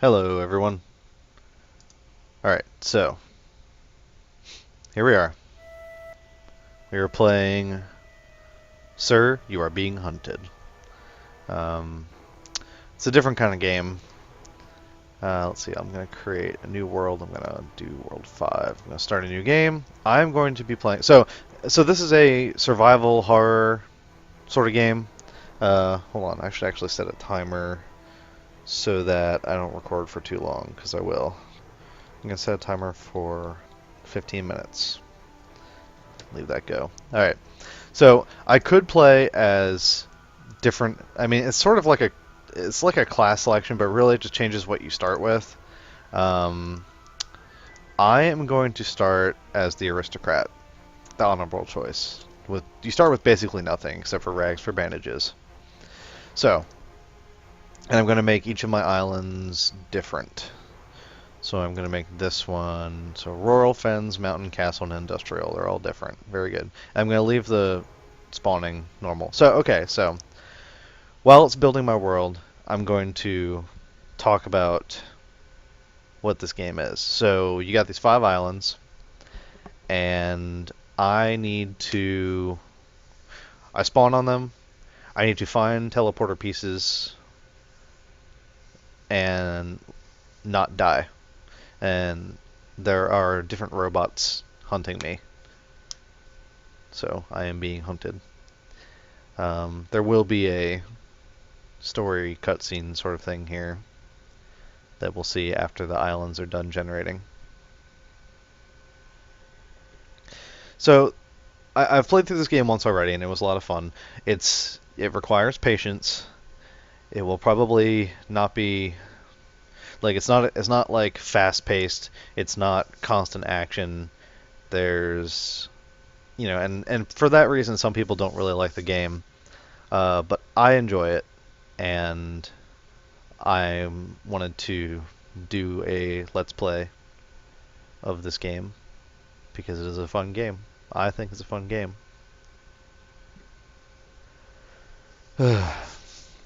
Hello, everyone. Alright, so here we are. We are playing Sir, You Are Being Hunted. Um, it's a different kind of game. Let's see, I'm going to create a new world. I'm going to do World 5. I'm going to start a new game. I'm going to be playing... So this is a survival horror sort of game. Hold on, I should actually set a timer so that I don't record for too long, because I will. I'm going to set a timer for 15 minutes. Leave that go. Alright. So I could play as different. I mean, it's like a class selection, but really it just changes what you start with. Um, I am going to start as the aristocrat, the honorable choice. With you start with basically nothing except for rags for bandages. So, and I'm going to make each of my islands different. So I'm going to make this one, so rural, fens, mountain, castle, and industrial. They're all different. Very good. I'm going to leave the spawning normal. So while it's building my world, I'm going to talk about what this game is. So you got these 5 islands, and I spawn on them. I need to find teleporter pieces and not die. And there are different robots hunting me. So I am being hunted. There will be a story cutscene sort of thing here that we'll see after the islands are done generating. So I've played through this game once already, and it was a lot of fun. It requires patience. It will probably not be like it's not like fast paced. It's not constant action. There's and for that reason, some people don't really like the game. But I enjoy it, and I wanted to do a let's play of this game because it is a fun game. I think it's a fun game.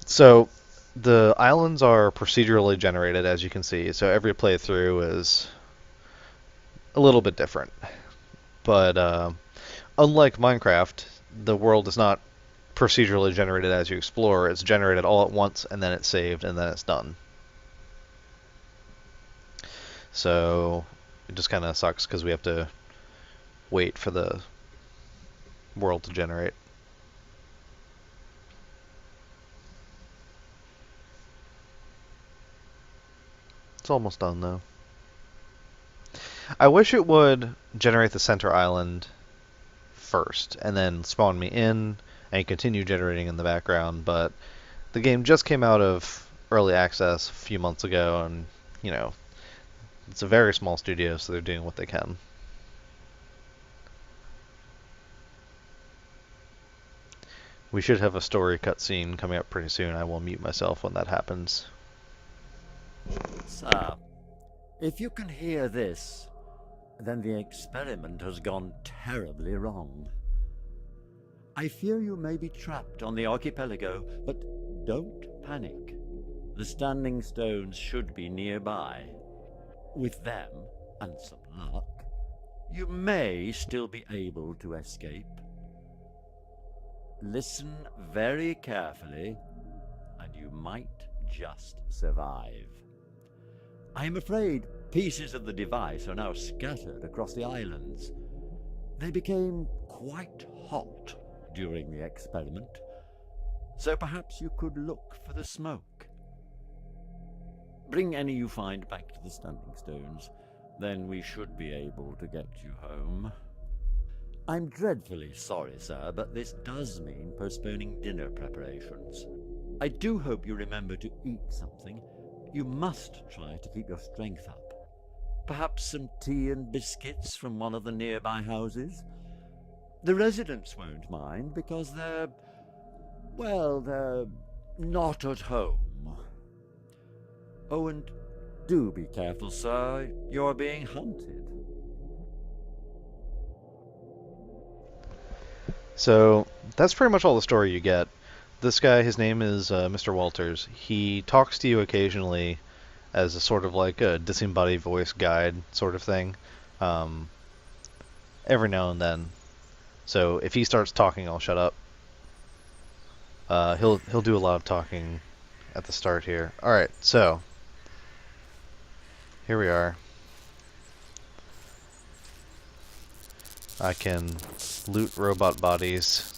So the islands are procedurally generated, as you can see. So every playthrough is a little bit different. But unlike Minecraft, the world is not procedurally generated as you explore. It's generated all at once, and then it's saved, and then it's done. So it just kind of sucks because we have to wait for the world to generate. It's almost done, though. I wish it would generate the center island first, and then spawn me in, and continue generating in the background, but the game just came out of early access a few months ago, and, it's a very small studio, so they're doing what they can. We should have a story cutscene coming up pretty soon. I will mute myself when that happens. Sir, if you can hear this, then the experiment has gone terribly wrong. I fear you may be trapped on the archipelago, but don't panic. The standing stones should be nearby. With them, and some luck, you may still be able to escape. Listen very carefully, and you might just survive. I am afraid pieces of the device are now scattered across the islands. They became quite hot during the experiment, so perhaps you could look for the smoke. Bring any you find back to the standing stones, then we should be able to get you home. I'm dreadfully sorry, sir, but this does mean postponing dinner preparations. I do hope you remember to eat something. You must try to keep your strength up. Perhaps some tea and biscuits from one of the nearby houses? The residents won't mind because they're not at home. Oh, and do be careful, sir. You're being hunted. So that's pretty much all the story you get. This guy, his name is Mr. Walters. He talks to you occasionally as a sort of like a disembodied voice guide sort of thing, um, every now and then. So if he starts talking, I'll shut up. He'll do a lot of talking at the start here. All right, so here we are. I can loot robot bodies.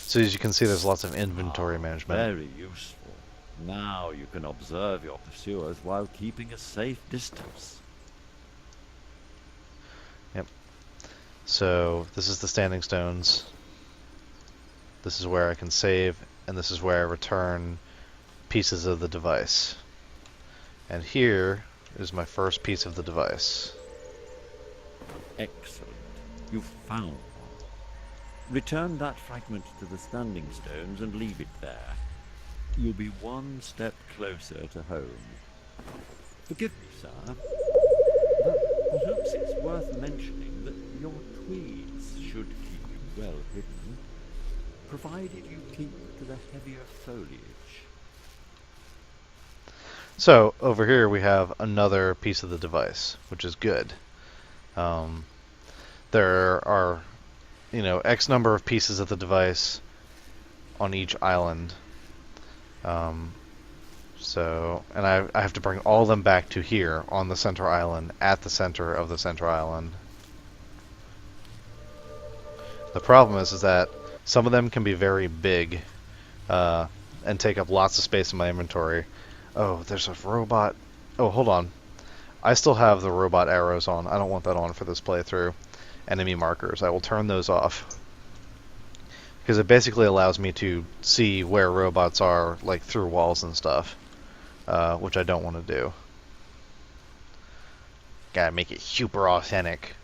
So as you can see, there's lots of inventory management. Very useful. Now you can observe your pursuers while keeping a safe distance. Yep. So this is the standing stones. This is where I can save, and this is where I return pieces of the device. And here is my first piece of the device. Excellent. You've found one. Return that fragment to the standing stones and leave it there. You'll be one step closer to home. Forgive me, sir, but perhaps it's worth mentioning that your tweeds should keep you well hidden, provided you keep to the heavier foliage. So over here we have another piece of the device, which is good. There are, X number of pieces of the device on each island. And I have to bring all of them back to here on the center island, at the center of the center island. The problem is that some of them can be very big and take up lots of space in my inventory. Oh, there's a robot. Oh, hold on. I still have the robot arrows on. I don't want that on for this playthrough. Enemy markers. I will turn those off. Because it basically allows me to see where robots are, like through walls and stuff. Which I don't want to do. Gotta make it super authentic.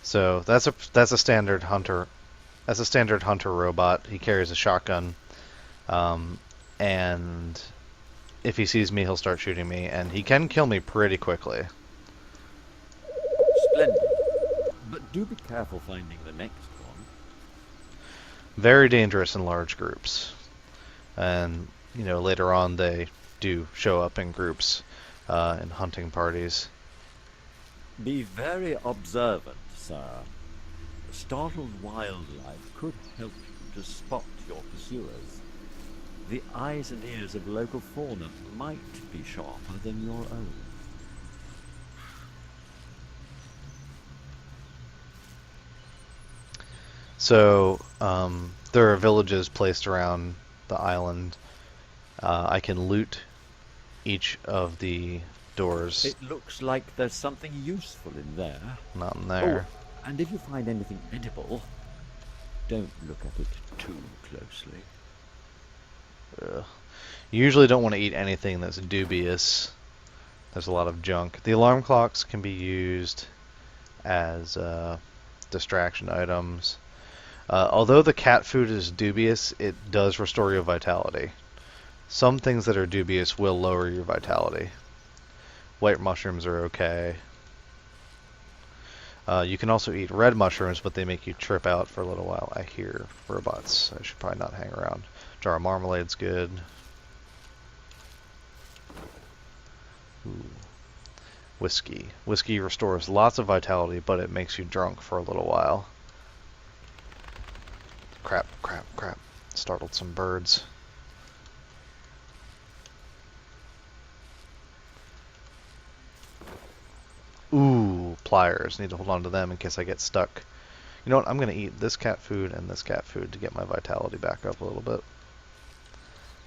So that's a standard hunter. That's a standard hunter robot. He carries a shotgun, and if he sees me, he'll start shooting me, and he can kill me pretty quickly. Splendid. But do be careful finding the next one. Very dangerous in large groups, and later on they do show up in groups in hunting parties. Be very observant, sir. Startled wildlife could help you to spot your pursuers. The eyes and ears of local fauna might be sharper than your own. So there are villages placed around the island. I can loot each of the doors. It looks like there's something useful in there. Not in there. Oh, and if you find anything edible, don't look at it too closely. Ugh. You usually don't want to eat anything that's dubious. There's a lot of junk. The alarm clocks can be used as distraction items. Although the cat food is dubious, it does restore your vitality. Some things that are dubious will lower your vitality. White mushrooms are okay. You can also eat red mushrooms, but they make you trip out for a little while. I hear robots. I should probably not hang around. Jar of marmalade's good. Ooh. Whiskey. Whiskey restores lots of vitality, but it makes you drunk for a little while. Crap, crap, crap. Startled some birds. Ooh, pliers. Need to hold on to them in case I get stuck. You know what? I'm going to eat this cat food and this cat food to get my vitality back up a little bit.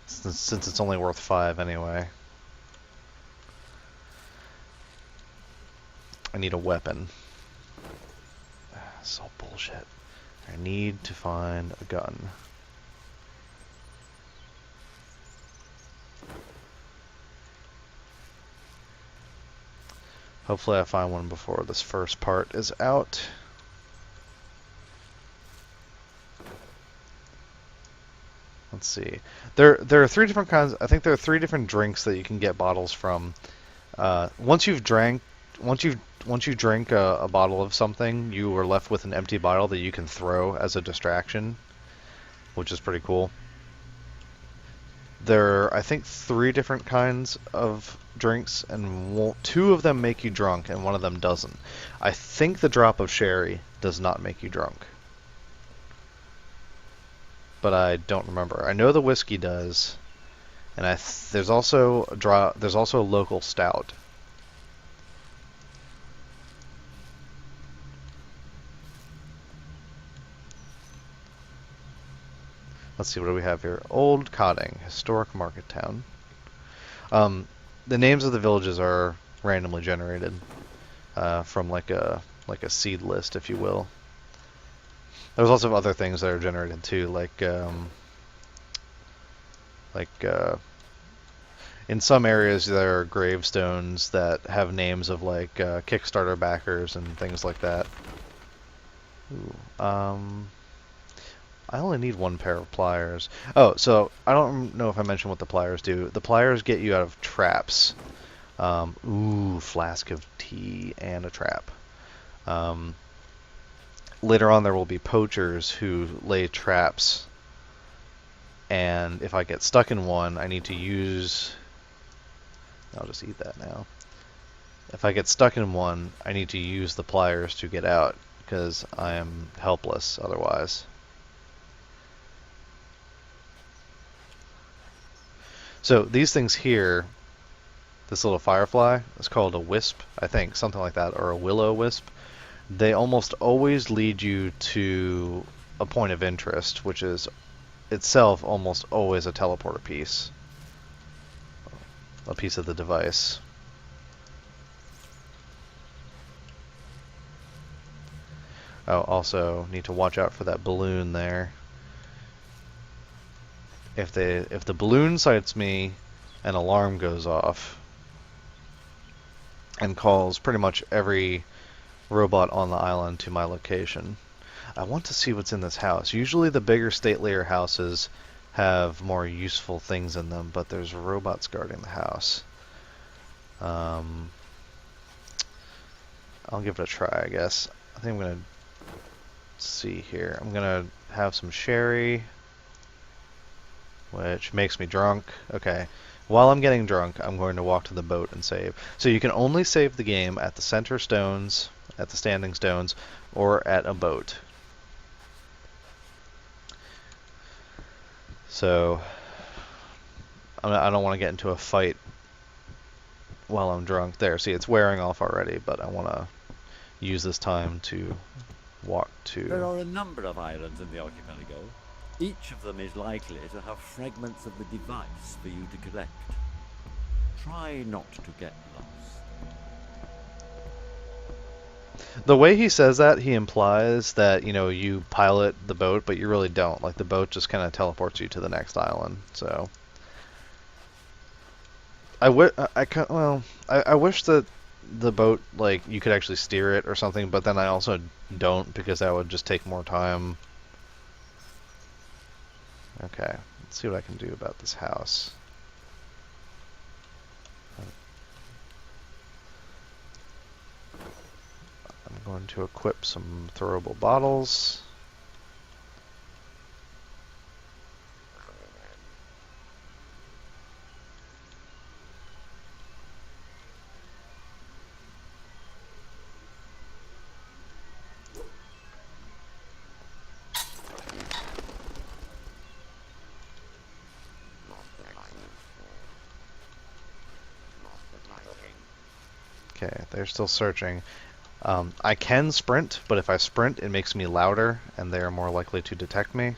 Since it's only worth 5 anyway. I need a weapon. It's all bullshit. I need to find a gun. Hopefully I find one before this first part is out. Let's see. There are three different kinds. I think there are three different drinks that you can get bottles from. Once you've drank, once you drink a bottle of something, you are left with an empty bottle that you can throw as a distraction, which is pretty cool. There are, I think, three different kinds of drinks, and two of them make you drunk, and one of them doesn't. I think the drop of sherry does not make you drunk, but I don't remember. I know the whiskey does, and there's also there's also a local stout. Let's see, what do we have here? Old Cotting, historic market town. Um, the names of the villages are randomly generated from like a seed list, if you will. There's also other things that are generated too, like in some areas there are gravestones that have names of like Kickstarter backers and things like that. Ooh, I only need one pair of pliers. Oh, so I don't know if I mentioned what the pliers do. The pliers get you out of traps. Ooh, flask of tea and a trap. Um, later on there will be poachers who lay traps, and if I get stuck in one, I need to use... I'll just eat that now. If I get stuck in one, I need to use the pliers to get out, because I am helpless otherwise. So these things here, this little firefly, is called a wisp, I think, something like that, or a willow wisp. They almost always lead you to a point of interest, which is itself almost always a teleporter piece. A piece of the device. Oh, also need to watch out for that balloon there. If the balloon sights me, an alarm goes off and calls pretty much every robot on the island to my location. I want to see what's in this house. Usually the bigger, statelier houses have more useful things in them, but there's robots guarding the house. I'll give it a try, I guess. I think I'm going to see here. I'm going to have some sherry, which makes me drunk. Okay. While I'm getting drunk, I'm going to walk to the boat and save. So you can only save the game at the center stones, at the standing stones, or at a boat. So I don't want to get into a fight while I'm drunk. There, see, it's wearing off already, but I want to use this time to walk to... There are a number of islands in the archipelago. Each of them is likely to have fragments of the device for you to collect. Try not to get lost. The way he says that, he implies that, you know, you pilot the boat, but you really don't. Like, the boat just kind of teleports you to the next island, so... I wish that the boat, like, you could actually steer it or something, but then I also don't, because that would just take more time. Okay, let's see what I can do about this house. I'm going to equip some throwable bottles. Okay, they're still searching. I can sprint, but if I sprint, it makes me louder, and they are more likely to detect me.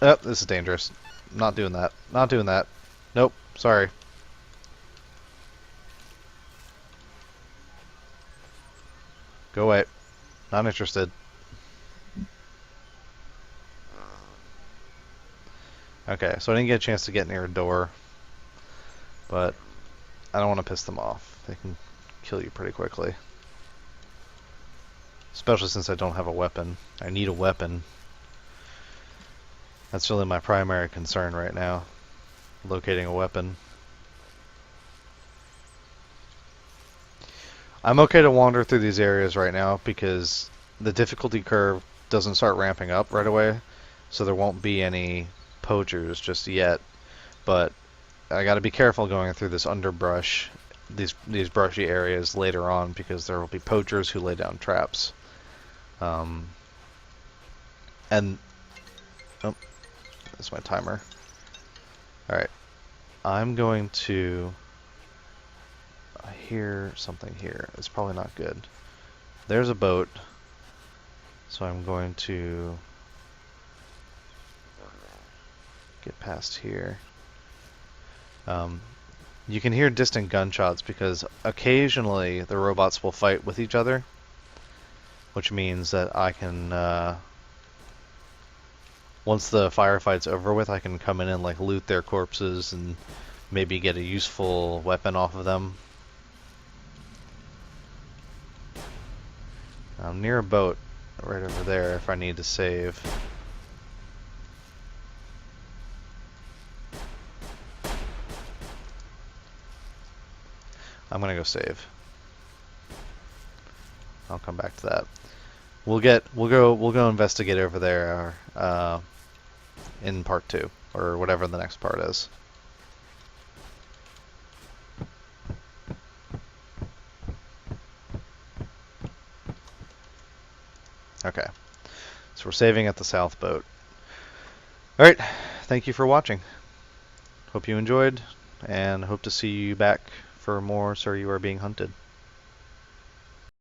Oh, this is dangerous. Not doing that. Not doing that. Nope, sorry. Go away. Not interested. Okay, so I didn't get a chance to get near a door, but I don't want to piss them off. They can kill you pretty quickly. Especially since I don't have a weapon. I need a weapon. That's really my primary concern right now. Locating a weapon. I'm okay to wander through these areas right now because the difficulty curve doesn't start ramping up right away, so there won't be any poachers just yet. But I got to be careful going through this underbrush, these brushy areas later on because there will be poachers who lay down traps. And oh, that's my timer. All right, I'm going to. I hear something here. It's probably not good. There's a boat, so I'm going to get past here. You can hear distant gunshots because occasionally the robots will fight with each other, which means that I can, once the firefight's over with, I can come in and like loot their corpses and maybe get a useful weapon off of them. I'm near a boat right over there if I need to save. I'm gonna go save. I'll come back to that. We'll go investigate over there in part 2 or whatever the next part is. Okay. So we're saving at the south boat. Alright, thank you for watching. Hope you enjoyed, and hope to see you back for more Sir, You Are Being Hunted.